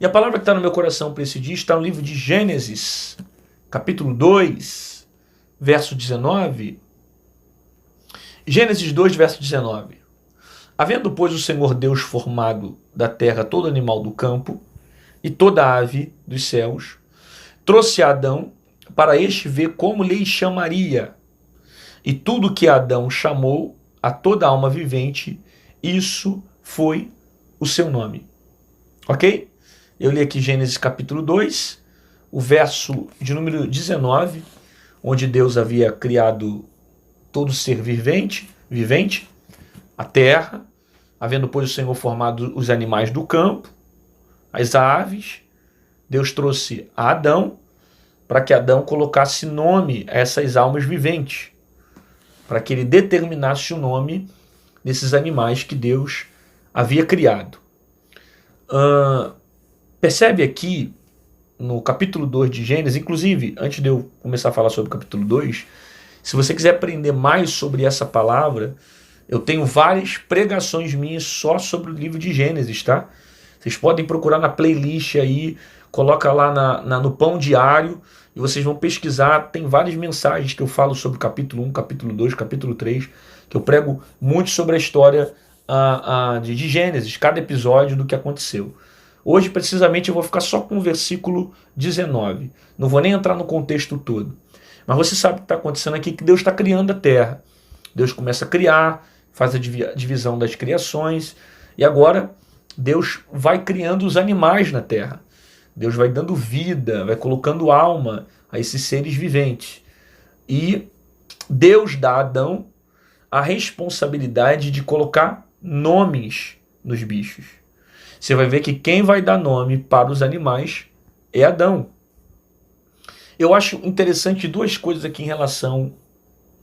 E a palavra que está no meu coração para esse dia está no livro de Gênesis, capítulo 2, verso 19. Gênesis 2, verso 19. Havendo, pois, o Senhor Deus formado da terra todo animal do campo e toda ave dos céus, trouxe a Adão para este ver como lhe chamaria. E tudo que Adão chamou a toda alma vivente, isso foi o seu nome. Ok? Eu li aqui Gênesis capítulo 2, o verso de número 19, onde Deus havia criado todo ser vivente, a terra, havendo, pois, o Senhor formado os animais do campo, as aves. Deus trouxe a Adão para que Adão colocasse nome a essas almas viventes, para que ele determinasse o nome desses animais que Deus havia criado. Percebe aqui no capítulo 2 de Gênesis, inclusive, antes de eu começar a falar sobre o capítulo 2, se você quiser aprender mais sobre essa palavra, eu tenho várias pregações minhas só sobre o livro de Gênesis, tá? Vocês podem procurar na playlist aí, coloca lá no Pão Diário, e vocês vão pesquisar, tem várias mensagens que eu falo sobre o capítulo 1, capítulo 2, capítulo 3, que eu prego muito sobre a história de Gênesis, cada episódio do que aconteceu. Hoje, precisamente, eu vou ficar só com o versículo 19. Não vou nem entrar no contexto todo. Mas você sabe o que está acontecendo aqui, que Deus está criando a terra. Deus começa a criar, faz a divisão das criações, e agora Deus vai criando os animais na terra. Deus vai dando vida, vai colocando alma a esses seres viventes. E Deus dá a Adão a responsabilidade de colocar nomes nos bichos. Você vai ver que quem vai dar nome para os animais é Adão. Eu acho interessante duas coisas aqui em relação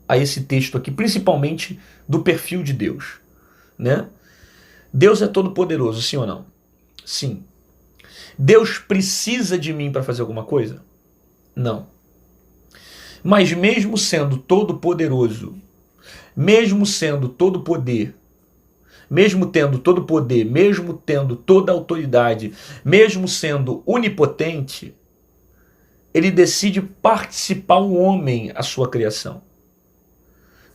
a esse texto aqui, principalmente do perfil de Deus, né? Deus é todo poderoso, sim ou não? Sim. Deus precisa de mim para fazer alguma coisa? Não. Mas mesmo sendo todo poderoso, mesmo sendo todo poder, mesmo tendo todo poder, mesmo tendo toda autoridade, mesmo sendo onipotente, ele decide participar o homem à sua criação.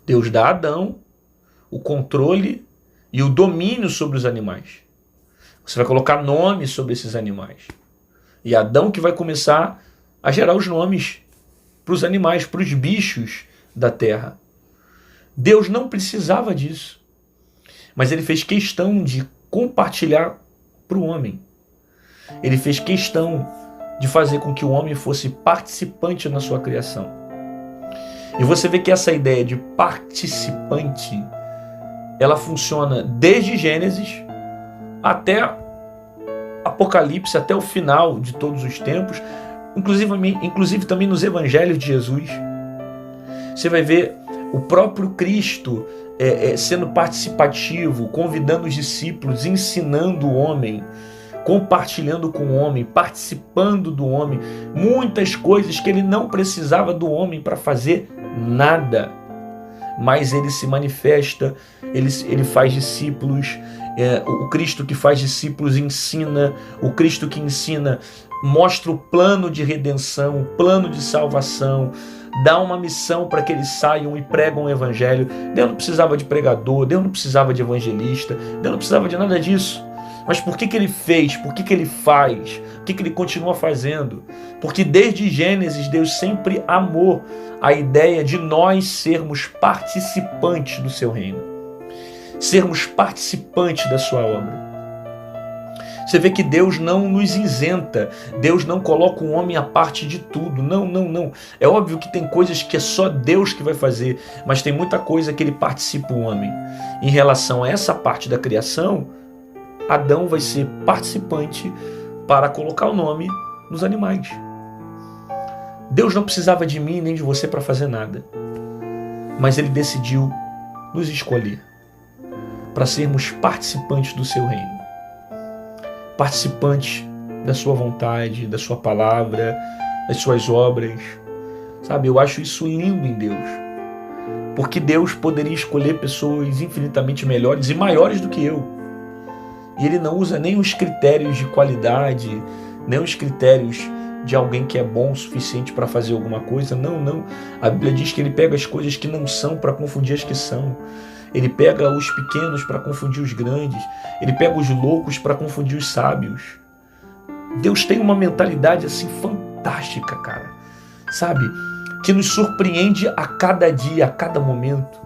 Deus dá a Adão o controle e o domínio sobre os animais. Você vai colocar nomes sobre esses animais. E Adão que vai começar a gerar os nomes para os animais, para os bichos da terra. Deus não precisava disso. Mas ele fez questão de compartilhar para o homem. Ele fez questão de fazer com que o homem fosse participante na sua criação. E você vê que essa ideia de participante, ela funciona desde Gênesis até Apocalipse, até o final de todos os tempos, inclusive também nos evangelhos de Jesus. Você vai ver o próprio Cristo sendo participativo, convidando os discípulos, ensinando o homem, compartilhando com o homem, participando do homem, muitas coisas que ele não precisava do homem para fazer nada, mas ele se manifesta, ele faz discípulos, o Cristo que faz discípulos ensina, o Cristo que ensina mostra o plano de redenção, o plano de salvação, dá uma missão para que eles saiam e pregam o evangelho. Deus não precisava de pregador, Deus não precisava de evangelista, Deus não precisava de nada disso. Mas por que ele fez? Por que ele faz? Por que ele continua fazendo? Porque desde Gênesis Deus sempre amou a ideia de nós sermos participantes do seu reino, sermos participantes da sua obra. Você vê que Deus não nos isenta, Deus não coloca o homem à parte de tudo, não. É óbvio que tem coisas que é só Deus que vai fazer, mas tem muita coisa que ele participa o homem. Em relação a essa parte da criação, Adão vai ser participante para colocar o nome nos animais. Deus não precisava de mim nem de você para fazer nada, mas ele decidiu nos escolher para sermos participantes do seu reino, participantes da sua vontade, da sua palavra, das suas obras. Sabe, eu acho isso lindo em Deus, porque Deus poderia escolher pessoas infinitamente melhores e maiores do que eu. E ele não usa nem os critérios de qualidade, nem os critérios de alguém que é bom o suficiente para fazer alguma coisa. Não, não. A Bíblia diz que ele pega as coisas que não são para confundir as que são. Ele pega os pequenos para confundir os grandes. Ele pega os loucos para confundir os sábios. Deus tem uma mentalidade assim fantástica, cara. Sabe? Que nos surpreende a cada dia, a cada momento.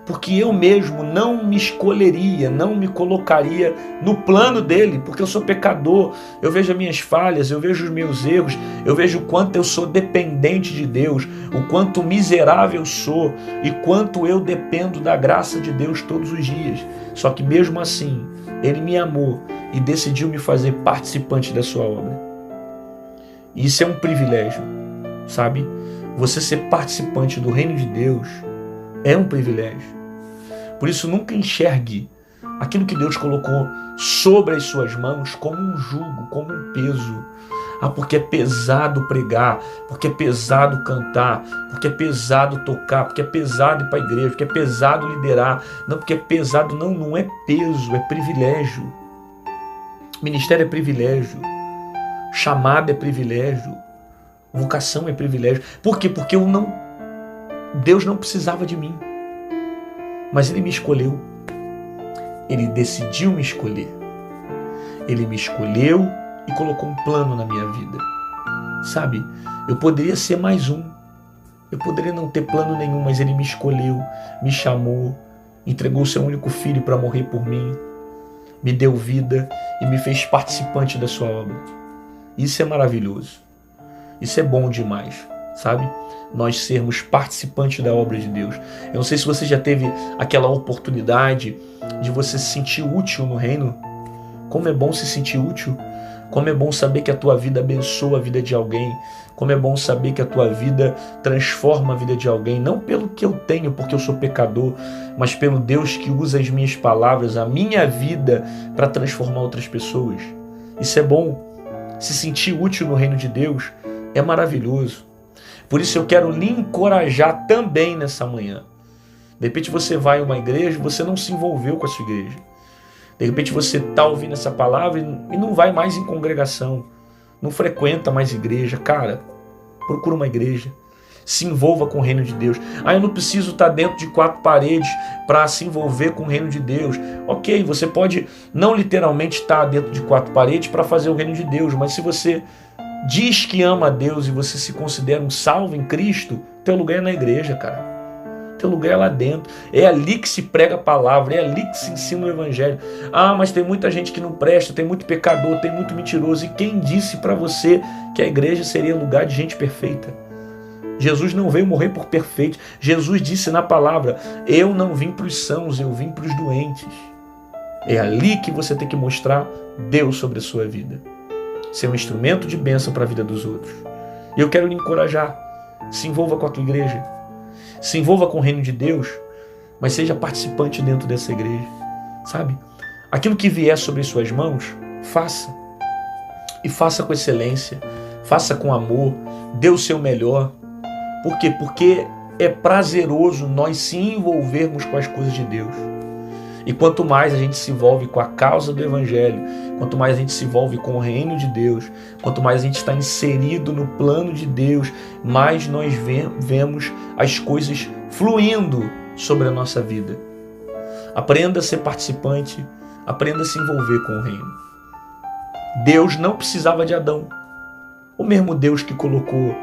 Porque eu mesmo não me escolheria, não me colocaria no plano dele, porque eu sou pecador, eu vejo as minhas falhas, eu vejo os meus erros, eu vejo o quanto eu sou dependente de Deus, o quanto miserável sou e quanto eu dependo da graça de Deus todos os dias. Só que mesmo assim, ele me amou e decidiu me fazer participante da sua obra. E isso é um privilégio, sabe? Você ser participante do reino de Deus é um privilégio. Por isso, nunca enxergue aquilo que Deus colocou sobre as suas mãos como um jugo, como um peso. Ah, porque é pesado pregar, porque é pesado cantar, porque é pesado tocar, porque é pesado ir para a igreja, porque é pesado liderar. Não, porque é pesado. Não, não é peso, é privilégio. Ministério é privilégio. Chamado é privilégio. Vocação é privilégio. Por quê? Porque Deus não precisava de mim. Mas Ele me escolheu. Ele decidiu me escolher. Ele me escolheu e colocou um plano na minha vida. Sabe? Eu poderia ser mais um. Eu poderia não ter plano nenhum, mas Ele me escolheu, me chamou, entregou o seu único filho para morrer por mim, me deu vida e me fez participante da sua obra. Isso é maravilhoso. Isso é bom demais, sabe? Nós sermos participantes da obra de Deus. Eu não sei se você já teve aquela oportunidade de você se sentir útil no reino. Como é bom se sentir útil. Como é bom saber que a tua vida abençoa a vida de alguém. Como é bom saber que a tua vida transforma a vida de alguém. Não pelo que eu tenho, porque eu sou pecador, mas pelo Deus que usa as minhas palavras, a minha vida, para transformar outras pessoas. Isso é bom. Se sentir útil no reino de Deus é maravilhoso. Por isso eu quero lhe encorajar também nessa manhã. De repente você vai a uma igreja e você não se envolveu com a sua igreja. De repente você está ouvindo essa palavra e não vai mais em congregação. Não frequenta mais igreja. Cara, procura uma igreja. Se envolva com o reino de Deus. Ah, eu não preciso estar dentro de 4 paredes para se envolver com o reino de Deus. Ok, você pode não literalmente estar dentro de 4 paredes para fazer o reino de Deus, mas se você diz que ama a Deus e você se considera um salvo em Cristo, teu lugar é na igreja, cara. Teu lugar é lá dentro. É ali que se prega a palavra, é ali que se ensina o evangelho. Ah, mas tem muita gente que não presta, tem muito pecador, tem muito mentiroso. E quem disse para você que a igreja seria lugar de gente perfeita? Jesus não veio morrer por perfeitos. Jesus disse na palavra, eu não vim para os sãos, eu vim para os doentes. É ali que você tem que mostrar Deus sobre a sua vida. Ser um instrumento de bênção para a vida dos outros. E eu quero lhe encorajar. Se envolva com a tua igreja. Se envolva com o reino de Deus, mas seja participante dentro dessa igreja. Sabe? Aquilo que vier sobre suas mãos, faça. E faça com excelência. Faça com amor. Dê o seu melhor. Por quê? Porque é prazeroso nós se envolvermos com as coisas de Deus. E quanto mais a gente se envolve com a causa do Evangelho, quanto mais a gente se envolve com o reino de Deus, quanto mais a gente está inserido no plano de Deus, mais nós vemos as coisas fluindo sobre a nossa vida. Aprenda a ser participante, aprenda a se envolver com o reino. Deus não precisava de Adão. O mesmo Deus que colocou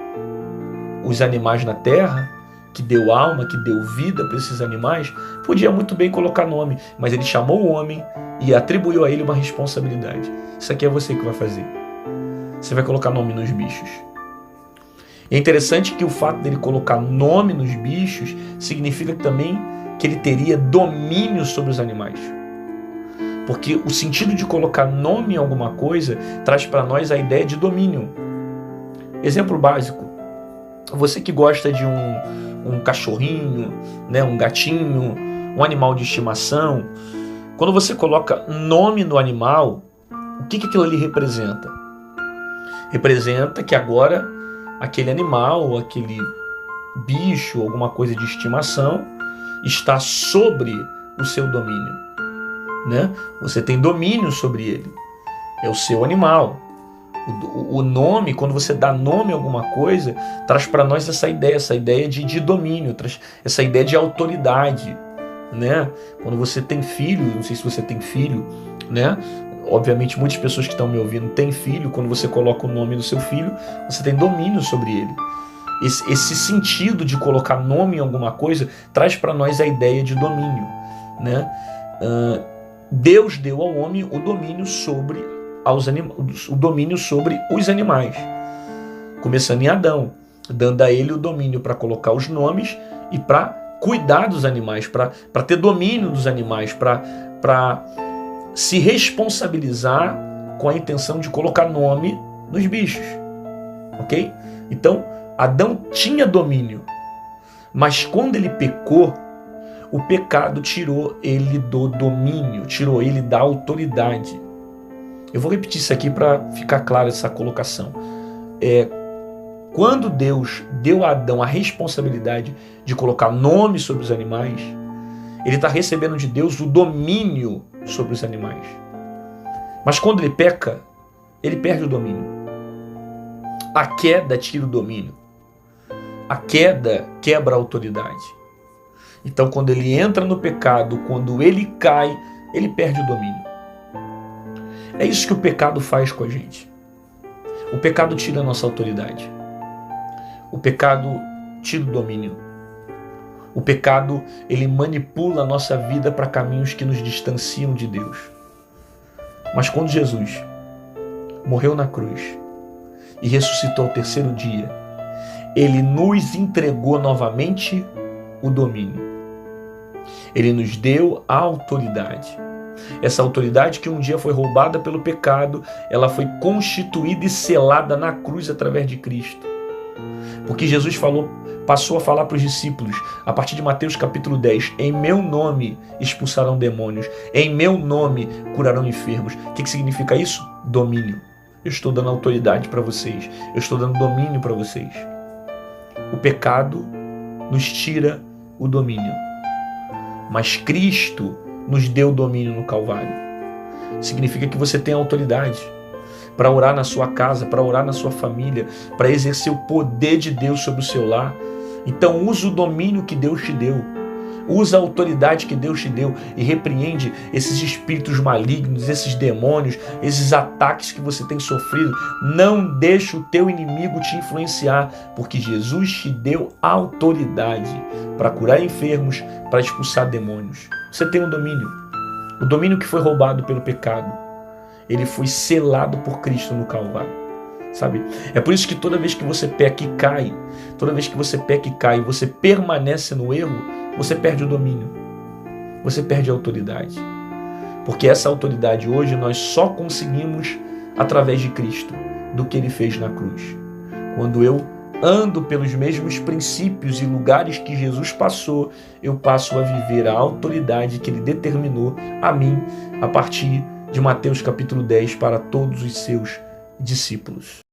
os animais na terra, que deu alma, que deu vida para esses animais, podia muito bem colocar nome, mas ele chamou o homem e atribuiu a ele uma responsabilidade. Isso aqui é você que vai fazer. Você vai colocar nome nos bichos. E é interessante que o fato dele colocar nome nos bichos significa também que ele teria domínio sobre os animais. Porque o sentido de colocar nome em alguma coisa traz para nós a ideia de domínio. Exemplo básico. Você que gosta de um cachorrinho, né, um gatinho, um animal de estimação, quando você coloca nome no animal, o que aquilo ali representa? Representa que agora aquele animal, aquele bicho, alguma coisa de estimação, está sobre o seu domínio. né? Você tem domínio sobre ele. É o seu animal. O nome, quando você dá nome a alguma coisa, traz para nós essa ideia de domínio, traz essa ideia de autoridade, né? Quando você tem filho, não sei se você tem filho, né? Obviamente muitas pessoas que estão me ouvindo têm filho. Quando você coloca o nome do seu filho, você tem domínio sobre ele. Esse sentido de colocar nome em alguma coisa traz para nós a ideia de domínio, né? Deus deu ao homem o domínio sobre os animais, começando em Adão, dando a ele o domínio para colocar os nomes e para cuidar dos animais, para ter domínio dos animais, para se responsabilizar com a intenção de colocar nome nos bichos, ok? Então, Adão tinha domínio, mas quando ele pecou, o pecado tirou ele do domínio, tirou ele da autoridade. Eu vou repetir isso aqui para ficar clara essa colocação. Quando Deus deu a Adão a responsabilidade de colocar nome sobre os animais, ele está recebendo de Deus o domínio sobre os animais. Mas quando ele peca, ele perde o domínio. A queda tira o domínio. A queda quebra a autoridade. Então, quando ele entra no pecado, quando ele cai, ele perde o domínio. É isso que o pecado faz com a gente. O pecado tira a nossa autoridade. O pecado tira o domínio. O pecado, ele manipula a nossa vida para caminhos que nos distanciam de Deus. Mas quando Jesus morreu na cruz e ressuscitou ao terceiro dia, ele nos entregou novamente o domínio. Ele nos deu a autoridade. Essa autoridade que um dia foi roubada pelo pecado, ela foi constituída e selada na cruz através de Cristo. Porque Jesus passou a falar para os discípulos, a partir de Mateus capítulo 10, em meu nome expulsarão demônios, em meu nome curarão enfermos. O que significa isso? Domínio. Eu estou dando autoridade para vocês, eu estou dando domínio para vocês. O pecado nos tira o domínio, mas Cristo nos deu domínio no Calvário. Significa que você tem autoridade para orar na sua casa, para orar na sua família, para exercer o poder de Deus sobre o seu lar. Então usa o domínio que Deus te deu, usa a autoridade que Deus te deu e repreende esses espíritos malignos, esses demônios, esses ataques que você tem sofrido. Não deixa o teu inimigo te influenciar, porque Jesus te deu autoridade para curar enfermos, para expulsar demônios. Você tem um domínio. O domínio que foi roubado pelo pecado, ele foi selado por Cristo no Calvário. Sabe? É por isso que toda vez que você peca e cai, toda vez que você peca e cai, você permanece no erro, você perde o domínio. Você perde a autoridade. Porque essa autoridade hoje nós só conseguimos através de Cristo, do que Ele fez na cruz. Quando eu ando pelos mesmos princípios e lugares que Jesus passou, eu passo a viver a autoridade que Ele determinou a mim a partir de Mateus capítulo 10 para todos os seus discípulos.